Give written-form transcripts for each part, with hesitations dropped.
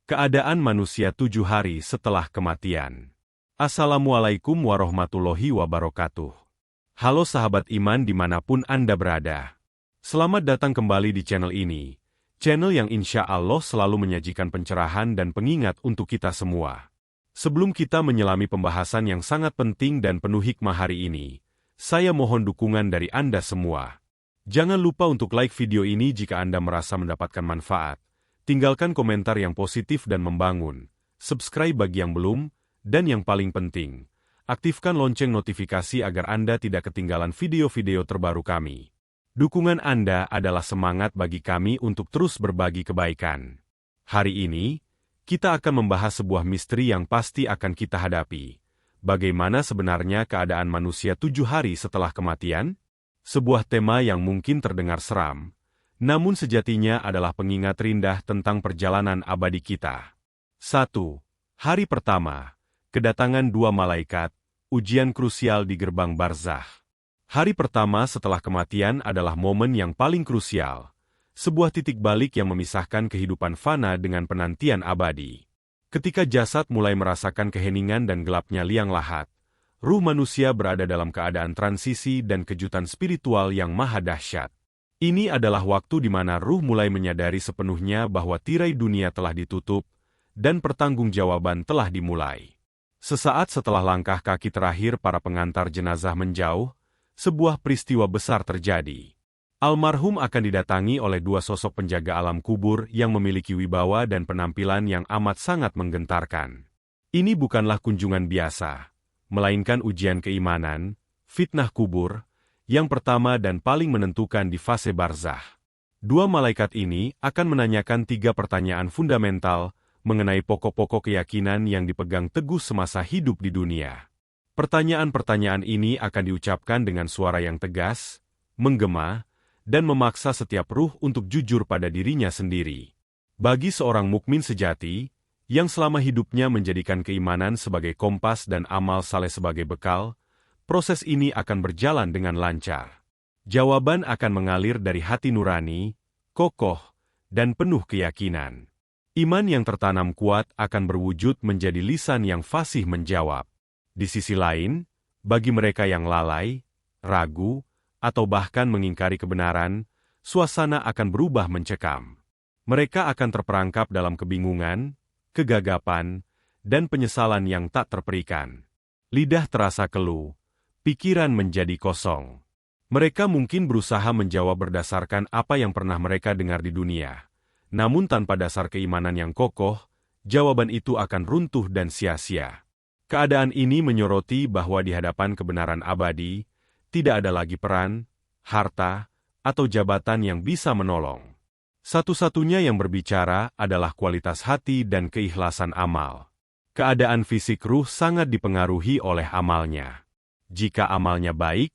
Keadaan manusia 7 hari setelah kematian. Assalamualaikum warahmatullahi wabarakatuh. Halo sahabat iman dimanapun Anda berada. Selamat datang kembali di channel ini. Channel yang insya Allah selalu menyajikan pencerahan dan pengingat untuk kita semua. Sebelum kita menyelami pembahasan yang sangat penting dan penuh hikmah hari ini, saya mohon dukungan dari Anda semua. Jangan lupa untuk like video ini jika Anda merasa mendapatkan manfaat. Tinggalkan komentar yang positif dan membangun, subscribe bagi yang belum, dan yang paling penting, aktifkan lonceng notifikasi agar Anda tidak ketinggalan video-video terbaru kami. Dukungan Anda adalah semangat bagi kami untuk terus berbagi kebaikan. Hari ini, kita akan membahas sebuah misteri yang pasti akan kita hadapi. Bagaimana sebenarnya keadaan manusia 7 hari setelah kematian? Sebuah tema yang mungkin terdengar seram, namun sejatinya adalah pengingat rindah tentang perjalanan abadi kita. 1. Hari pertama, kedatangan dua malaikat, ujian krusial di gerbang barzakh. Hari pertama setelah kematian adalah momen yang paling krusial, sebuah titik balik yang memisahkan kehidupan fana dengan penantian abadi. Ketika jasad mulai merasakan keheningan dan gelapnya liang lahat, ruh manusia berada dalam keadaan transisi dan kejutan spiritual yang maha dahsyat. Ini adalah waktu di mana ruh mulai menyadari sepenuhnya bahwa tirai dunia telah ditutup, dan pertanggungjawaban telah dimulai. Sesaat setelah langkah kaki terakhir para pengantar jenazah menjauh, sebuah peristiwa besar terjadi. Almarhum akan didatangi oleh dua sosok penjaga alam kubur yang memiliki wibawa dan penampilan yang amat sangat menggentarkan. Ini bukanlah kunjungan biasa, melainkan ujian keimanan, fitnah kubur, yang pertama dan paling menentukan di fase barzakh. Dua malaikat ini akan menanyakan 3 pertanyaan fundamental mengenai pokok-pokok keyakinan yang dipegang teguh semasa hidup di dunia. Pertanyaan-pertanyaan ini akan diucapkan dengan suara yang tegas, menggema, dan memaksa setiap ruh untuk jujur pada dirinya sendiri. Bagi seorang mukmin sejati, yang selama hidupnya menjadikan keimanan sebagai kompas dan amal saleh sebagai bekal, proses ini akan berjalan dengan lancar. Jawaban akan mengalir dari hati nurani, kokoh, dan penuh keyakinan. Iman yang tertanam kuat akan berwujud menjadi lisan yang fasih menjawab. Di sisi lain, bagi mereka yang lalai, ragu, atau bahkan mengingkari kebenaran, suasana akan berubah mencekam. Mereka akan terperangkap dalam kebingungan, kegagapan, dan penyesalan yang tak terperikan. Lidah terasa keluh, pikiran menjadi kosong. Mereka mungkin berusaha menjawab berdasarkan apa yang pernah mereka dengar di dunia. Namun tanpa dasar keimanan yang kokoh, jawaban itu akan runtuh dan sia-sia. Keadaan ini menyoroti bahwa di hadapan kebenaran abadi, tidak ada lagi peran, harta, atau jabatan yang bisa menolong. Satu-satunya yang berbicara adalah kualitas hati dan keikhlasan amal. Keadaan fisik ruh sangat dipengaruhi oleh amalnya. Jika amalnya baik,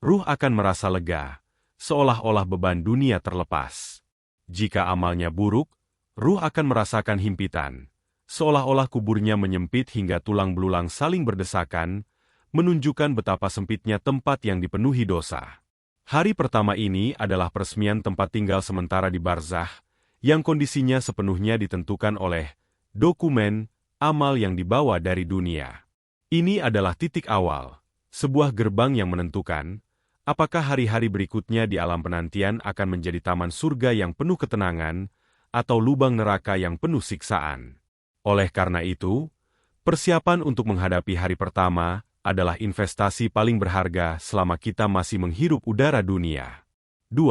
ruh akan merasa lega, seolah-olah beban dunia terlepas. Jika amalnya buruk, ruh akan merasakan himpitan, seolah-olah kuburnya menyempit hingga tulang belulang saling berdesakan, menunjukkan betapa sempitnya tempat yang dipenuhi dosa. Hari pertama ini adalah peresmian tempat tinggal sementara di barzakh, yang kondisinya sepenuhnya ditentukan oleh dokumen amal yang dibawa dari dunia. Ini adalah titik awal, sebuah gerbang yang menentukan apakah hari-hari berikutnya di alam penantian akan menjadi taman surga yang penuh ketenangan atau lubang neraka yang penuh siksaan. Oleh karena itu, persiapan untuk menghadapi hari pertama adalah investasi paling berharga selama kita masih menghirup udara dunia. 2.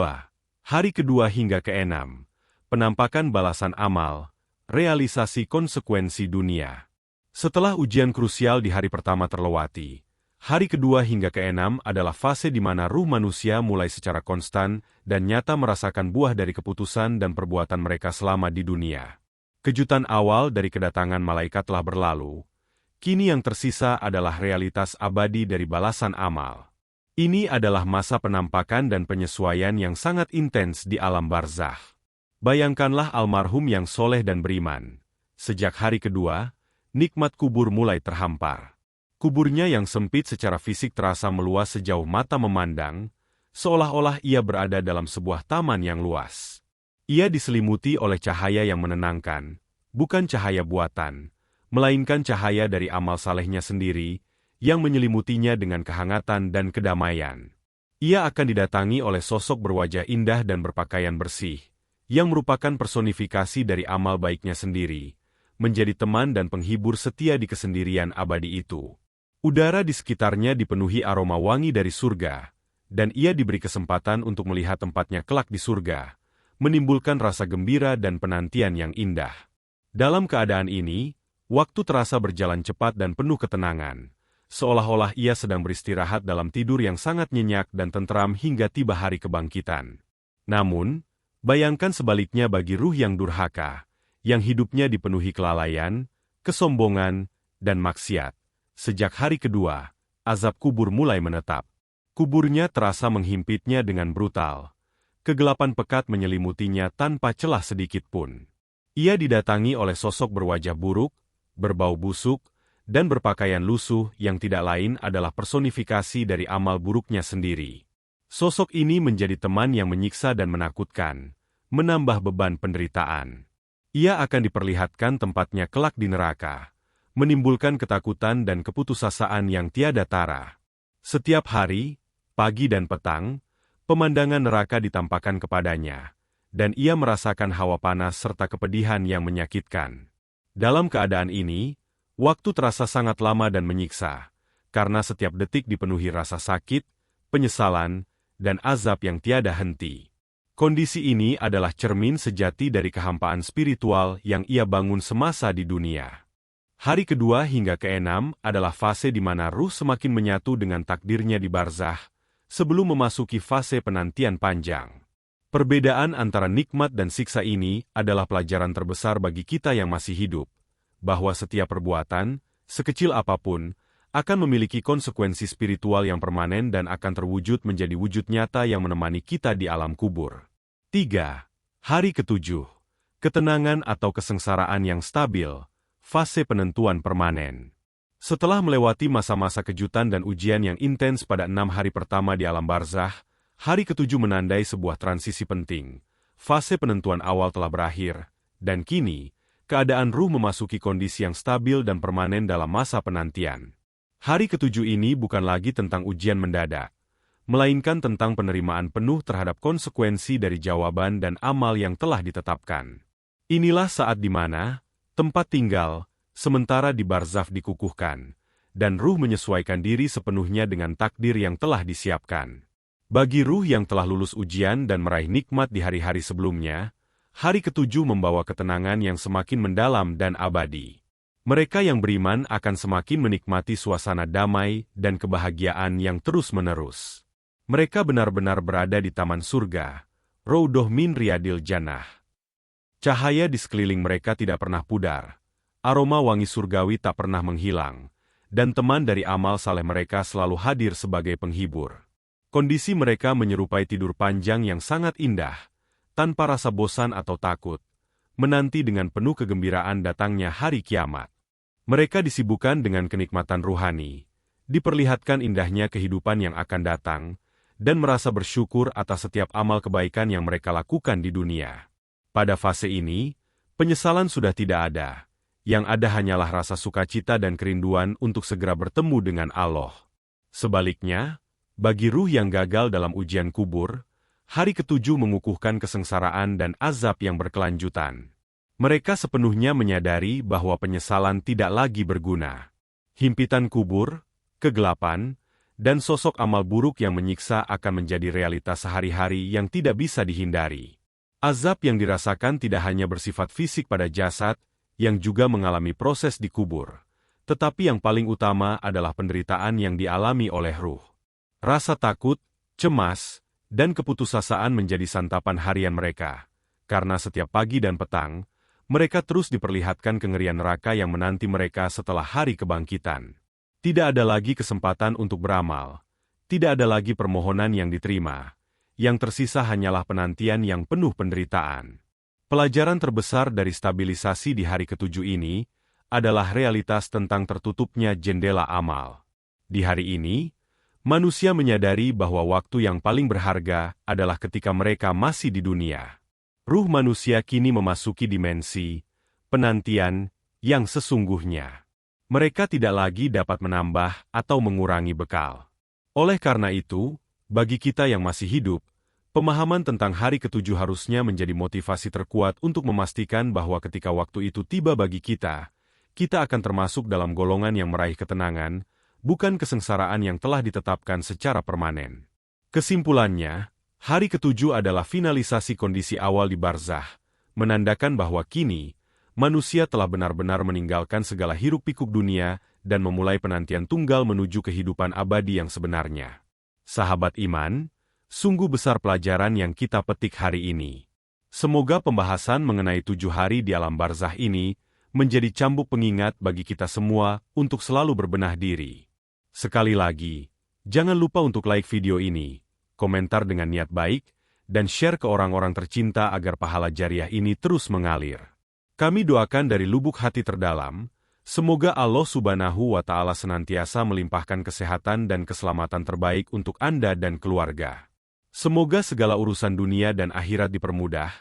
Hari kedua hingga ke-6. Penampakan balasan amal, realisasi konsekuensi dunia. Setelah ujian krusial di hari pertama terlewati, hari kedua hingga ke-6 adalah fase di mana ruh manusia mulai secara konstan dan nyata merasakan buah dari keputusan dan perbuatan mereka selama di dunia. Kejutan awal dari kedatangan malaikat telah berlalu. Kini yang tersisa adalah realitas abadi dari balasan amal. Ini adalah masa penampakan dan penyesuaian yang sangat intens di alam barzakh. Bayangkanlah almarhum yang soleh dan beriman. Sejak hari kedua, nikmat kubur mulai terhampar. Kuburnya yang sempit secara fisik terasa meluas sejauh mata memandang, seolah-olah ia berada dalam sebuah taman yang luas. Ia diselimuti oleh cahaya yang menenangkan, bukan cahaya buatan, melainkan cahaya dari amal salehnya sendiri, yang menyelimutinya dengan kehangatan dan kedamaian. Ia akan didatangi oleh sosok berwajah indah dan berpakaian bersih, yang merupakan personifikasi dari amal baiknya sendiri, menjadi teman dan penghibur setia di kesendirian abadi itu. Udara di sekitarnya dipenuhi aroma wangi dari surga, dan ia diberi kesempatan untuk melihat tempatnya kelak di surga, menimbulkan rasa gembira dan penantian yang indah. Dalam keadaan ini, waktu terasa berjalan cepat dan penuh ketenangan, seolah-olah ia sedang beristirahat dalam tidur yang sangat nyenyak dan tentram hingga tiba hari kebangkitan. Namun, bayangkan sebaliknya bagi ruh yang durhaka, yang hidupnya dipenuhi kelalaian, kesombongan, dan maksiat. Sejak hari kedua, azab kubur mulai menetap. Kuburnya terasa menghimpitnya dengan brutal. Kegelapan pekat menyelimutinya tanpa celah sedikit pun. Ia didatangi oleh sosok berwajah buruk, berbau busuk, dan berpakaian lusuh yang tidak lain adalah personifikasi dari amal buruknya sendiri. Sosok ini menjadi teman yang menyiksa dan menakutkan, menambah beban penderitaan. Ia akan diperlihatkan tempatnya kelak di neraka, menimbulkan ketakutan dan keputusasaan yang tiada tara. Setiap hari, pagi dan petang, pemandangan neraka ditampakkan kepadanya, dan ia merasakan hawa panas serta kepedihan yang menyakitkan. Dalam keadaan ini, waktu terasa sangat lama dan menyiksa, karena setiap detik dipenuhi rasa sakit, penyesalan, dan azab yang tiada henti. Kondisi ini adalah cermin sejati dari kehampaan spiritual yang ia bangun semasa di dunia. Hari kedua hingga keenam adalah fase di mana ruh semakin menyatu dengan takdirnya di barzah, sebelum memasuki fase penantian panjang. Perbedaan antara nikmat dan siksa ini adalah pelajaran terbesar bagi kita yang masih hidup, bahwa setiap perbuatan, sekecil apapun, akan memiliki konsekuensi spiritual yang permanen dan akan terwujud menjadi wujud nyata yang menemani kita di alam kubur. 3. Hari ketujuh. Ketenangan atau kesengsaraan yang stabil, fase penentuan permanen. Setelah melewati masa-masa kejutan dan ujian yang intens pada 6 hari pertama di alam barzah, hari ketujuh menandai sebuah transisi penting. Fase penentuan awal telah berakhir, dan kini, keadaan ruh memasuki kondisi yang stabil dan permanen dalam masa penantian. Hari ketujuh ini bukan lagi tentang ujian mendadak, melainkan tentang penerimaan penuh terhadap konsekuensi dari jawaban dan amal yang telah ditetapkan. Inilah saat di mana tempat tinggal, sementara di barzakh dikukuhkan, dan ruh menyesuaikan diri sepenuhnya dengan takdir yang telah disiapkan. Bagi ruh yang telah lulus ujian dan meraih nikmat di hari-hari sebelumnya, hari ketujuh membawa ketenangan yang semakin mendalam dan abadi. Mereka yang beriman akan semakin menikmati suasana damai dan kebahagiaan yang terus-menerus. Mereka benar-benar berada di taman surga, Raudhah min Riyadil Jannah. Cahaya di sekeliling mereka tidak pernah pudar, aroma wangi surgawi tak pernah menghilang, dan teman dari amal saleh mereka selalu hadir sebagai penghibur. Kondisi mereka menyerupai tidur panjang yang sangat indah, tanpa rasa bosan atau takut, menanti dengan penuh kegembiraan datangnya hari kiamat. Mereka disibukkan dengan kenikmatan ruhani, diperlihatkan indahnya kehidupan yang akan datang, dan merasa bersyukur atas setiap amal kebaikan yang mereka lakukan di dunia. Pada fase ini, penyesalan sudah tidak ada, yang ada hanyalah rasa sukacita dan kerinduan untuk segera bertemu dengan Allah. Sebaliknya, bagi ruh yang gagal dalam ujian kubur, hari ketujuh mengukuhkan kesengsaraan dan azab yang berkelanjutan. Mereka sepenuhnya menyadari bahwa penyesalan tidak lagi berguna. Himpitan kubur, kegelapan, dan sosok amal buruk yang menyiksa akan menjadi realitas sehari-hari yang tidak bisa dihindari. Azab yang dirasakan tidak hanya bersifat fisik pada jasad, yang juga mengalami proses di kubur, tetapi yang paling utama adalah penderitaan yang dialami oleh ruh. Rasa takut, cemas, dan keputusasaan menjadi santapan harian mereka, karena setiap pagi dan petang, mereka terus diperlihatkan kengerian neraka yang menanti mereka setelah hari kebangkitan. Tidak ada lagi kesempatan untuk beramal, tidak ada lagi permohonan yang diterima, yang tersisa hanyalah penantian yang penuh penderitaan. Pelajaran terbesar dari stabilisasi di hari ketujuh ini adalah realitas tentang tertutupnya jendela amal. Di hari ini, manusia menyadari bahwa waktu yang paling berharga adalah ketika mereka masih di dunia. Ruh manusia kini memasuki dimensi, penantian yang sesungguhnya. Mereka tidak lagi dapat menambah atau mengurangi bekal. Oleh karena itu, bagi kita yang masih hidup, pemahaman tentang hari ketujuh harusnya menjadi motivasi terkuat untuk memastikan bahwa ketika waktu itu tiba bagi kita akan termasuk dalam golongan yang meraih ketenangan, bukan kesengsaraan yang telah ditetapkan secara permanen. Kesimpulannya, hari ketujuh adalah finalisasi kondisi awal di barzah, menandakan bahwa kini, manusia telah benar-benar meninggalkan segala hiruk-pikuk dunia dan memulai penantian tunggal menuju kehidupan abadi yang sebenarnya. Sahabat iman, sungguh besar pelajaran yang kita petik hari ini. Semoga pembahasan mengenai 7 hari di alam barzah ini menjadi cambuk pengingat bagi kita semua untuk selalu berbenah diri. Sekali lagi, jangan lupa untuk like video ini, komentar dengan niat baik, dan share ke orang-orang tercinta agar pahala jariah ini terus mengalir. Kami doakan dari lubuk hati terdalam, semoga Allah Subhanahu wa Ta'ala senantiasa melimpahkan kesehatan dan keselamatan terbaik untuk Anda dan keluarga. Semoga segala urusan dunia dan akhirat dipermudah,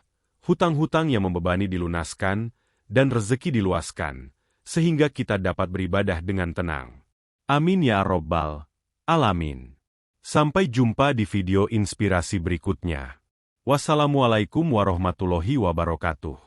hutang-hutang yang membebani dilunaskan, dan rezeki diluaskan, sehingga kita dapat beribadah dengan tenang. Amin ya Rabbal Alamin. Sampai jumpa di video inspirasi berikutnya. Wassalamualaikum warahmatullahi wabarakatuh.